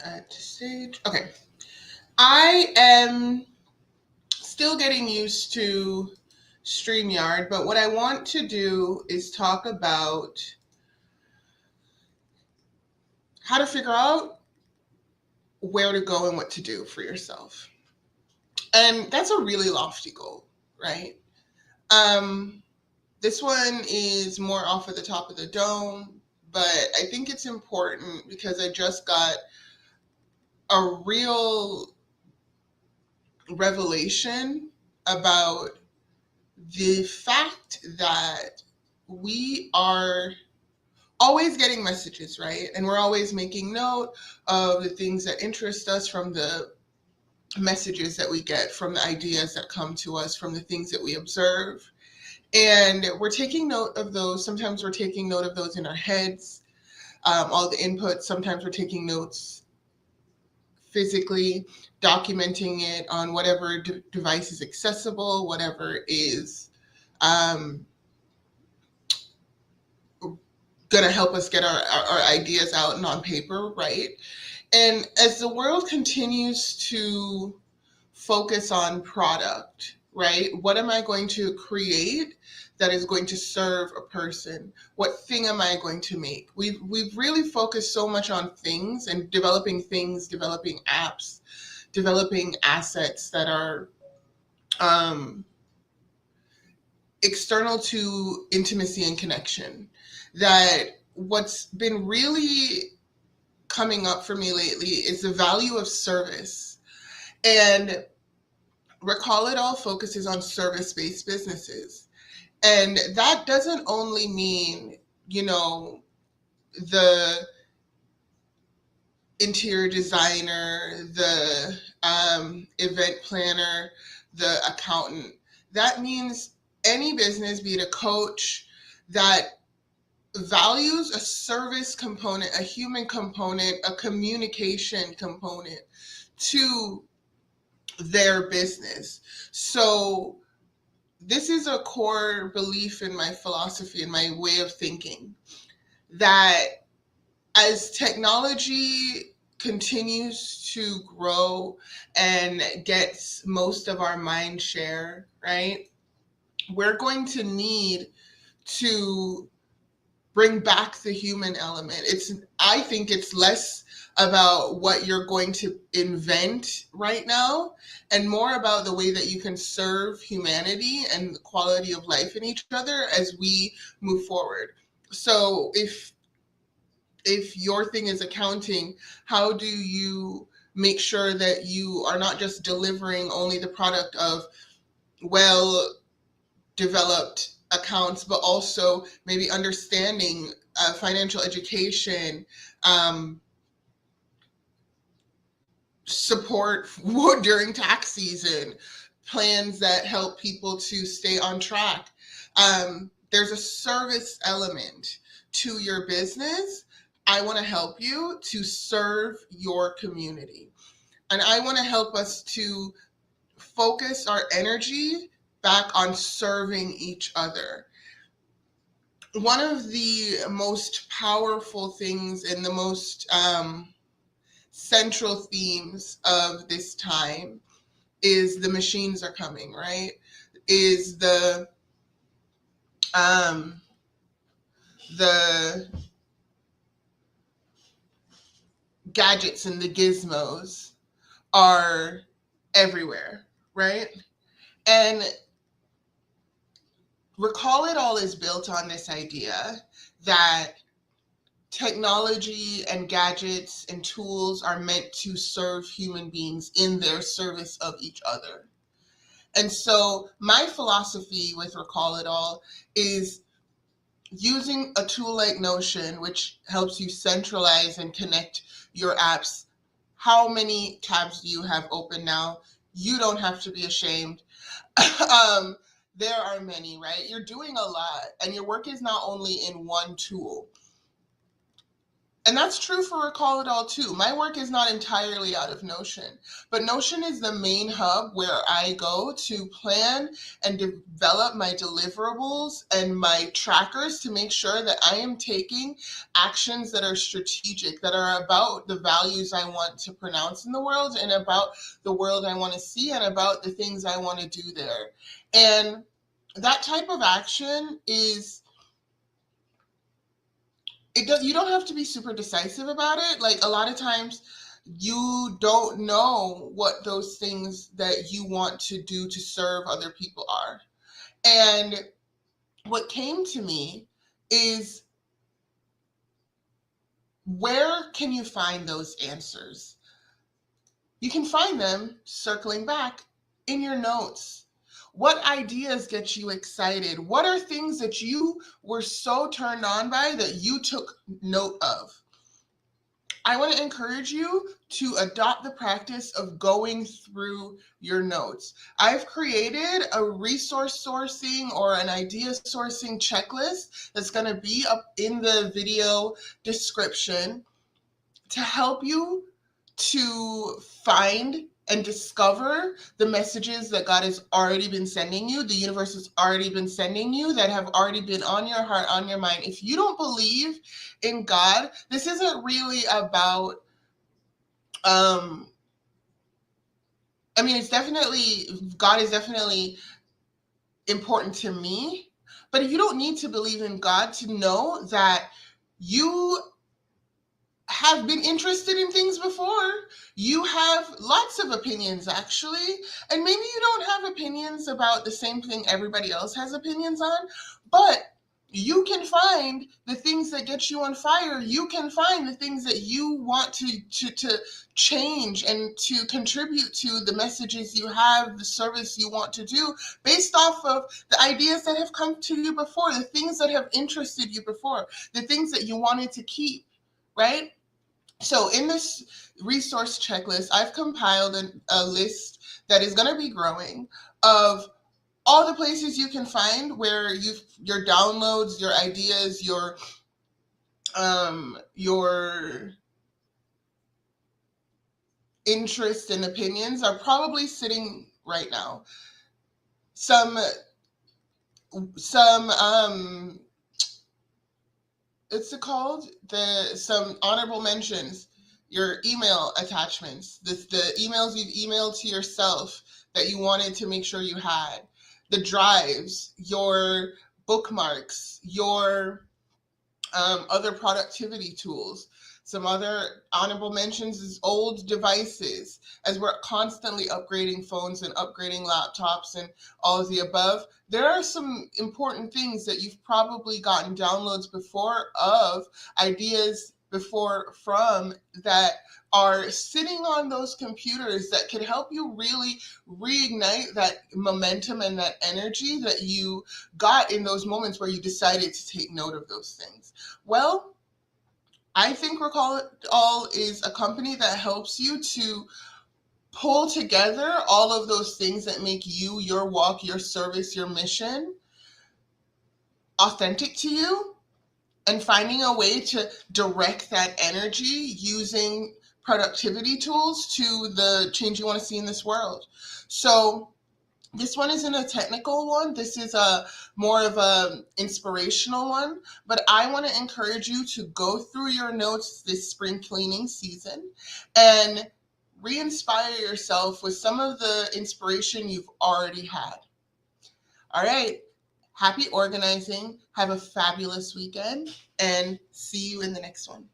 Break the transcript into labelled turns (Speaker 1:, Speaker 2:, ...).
Speaker 1: add to stage. Okay. I am still getting used to StreamYard, but what I want to do is talk about how to figure out where to go and what to do for yourself. And that's a really lofty goal, right? This one is more off of the top of the dome, but I think it's important because I just got a real revelation about the fact that we are always getting messages, right? And we're always making note of the things that interest us from the messages that we get, from the ideas that come to us, from the things that we observe. And we're taking note of those. Sometimes we're taking note of those in our heads, all the inputs. Sometimes we're taking notes physically, documenting it on whatever device is accessible, whatever is going to help us get our ideas out and on paper, right? And as the world continues to focus on product, right? What am I going to create that is going to serve a person? What thing am I going to make? We've really focused so much on things and developing things, developing apps, developing assets that are external to intimacy and connection, that what's been really coming up for me lately is the value of service. And Recall It All focuses on service-based businesses. And that doesn't only mean, the interior designer, the event planner, the accountant. That means any business, be it a coach, that values a service component, a human component, a communication component to their business. So this is a core belief in my philosophy and my way of thinking, that as technology continues to grow and gets most of our mind share, right, we're going to need to bring back the human element. I think it's less about what you're going to invent right now and more about the way that you can serve humanity and the quality of life in each other as we move forward. So if your thing is accounting, how do you make sure that you are not just delivering only the product of well developed accounts, but also maybe understanding financial education, support during tax season, plans that help people to stay on track. There's a service element to your business. I want to help you to serve your community. And I want to help us to focus our energy back on serving each other. One of the most powerful things and the most central themes of this time is the machines are coming, right? Is the gadgets and the gizmos are everywhere, right? And Recall It All is built on this idea that technology and gadgets and tools are meant to serve human beings in their service of each other. And so my philosophy with Recall It All is using a tool like Notion, which helps you centralize and connect your apps. How many tabs do you have open now? You don't have to be ashamed. There are many, right? You're doing a lot, and your work is not only in one tool. And that's true for Recall It All too. My work is not entirely out of Notion, but Notion is the main hub where I go to plan and develop my deliverables and my trackers to make sure that I am taking actions that are strategic, that are about the values I want to pronounce in the world and about the world I want to see and about the things I want to do there. And that type of action is you don't have to be super decisive about it. Like a lot of times you don't know what those things that you want to do to serve other people are. And what came to me is, where can you find those answers? You can find them circling back in your notes. What ideas get you excited? What are things that you were so turned on by that you took note of? I want to encourage you to adopt the practice of going through your notes. I've created a resource sourcing or an idea sourcing checklist that's going to be up in the video description to help you to find and discover the messages that God has already been sending you, the universe has already been sending you, that have already been on your heart, on your mind. If you don't believe in God, this isn't really about, I mean, it's definitely, God is definitely important to me, but you don't need to believe in God to know that you have been interested in things before. You have lots of opinions, actually. And maybe you don't have opinions about the same thing everybody else has opinions on, but you can find the things that get you on fire. You can find the things that you want to change and to contribute to the messages you have, the service you want to do, based off of the ideas that have come to you before, the things that have interested you before, the things that you wanted to keep, right? So in this resource checklist, I've compiled a list that is going to be growing of all the places you can find where your downloads, your ideas, your interests and opinions are probably sitting right now. Some it's called some honorable mentions, your email attachments, the emails you've emailed to yourself that you wanted to make sure you had, the drives, your bookmarks, your other productivity tools. Some other honorable mentions is old devices, as we're constantly upgrading phones and upgrading laptops and all of the above. There are some important things that you've probably gotten downloads before of, ideas before from, that are sitting on those computers that can help you really reignite that momentum and that energy that you got in those moments where you decided to take note of those things. Well, I think Recall It All is a company that helps you to pull together all of those things that make you, your walk, your service, your mission authentic to you, and finding a way to direct that energy using productivity tools to the change you want to see in this world. So this one isn't a technical one. This is a more of a inspirational one, but I want to encourage you to go through your notes this spring cleaning season and re-inspire yourself with some of the inspiration you've already had. All right. Happy organizing. Have a fabulous weekend and see you in the next one.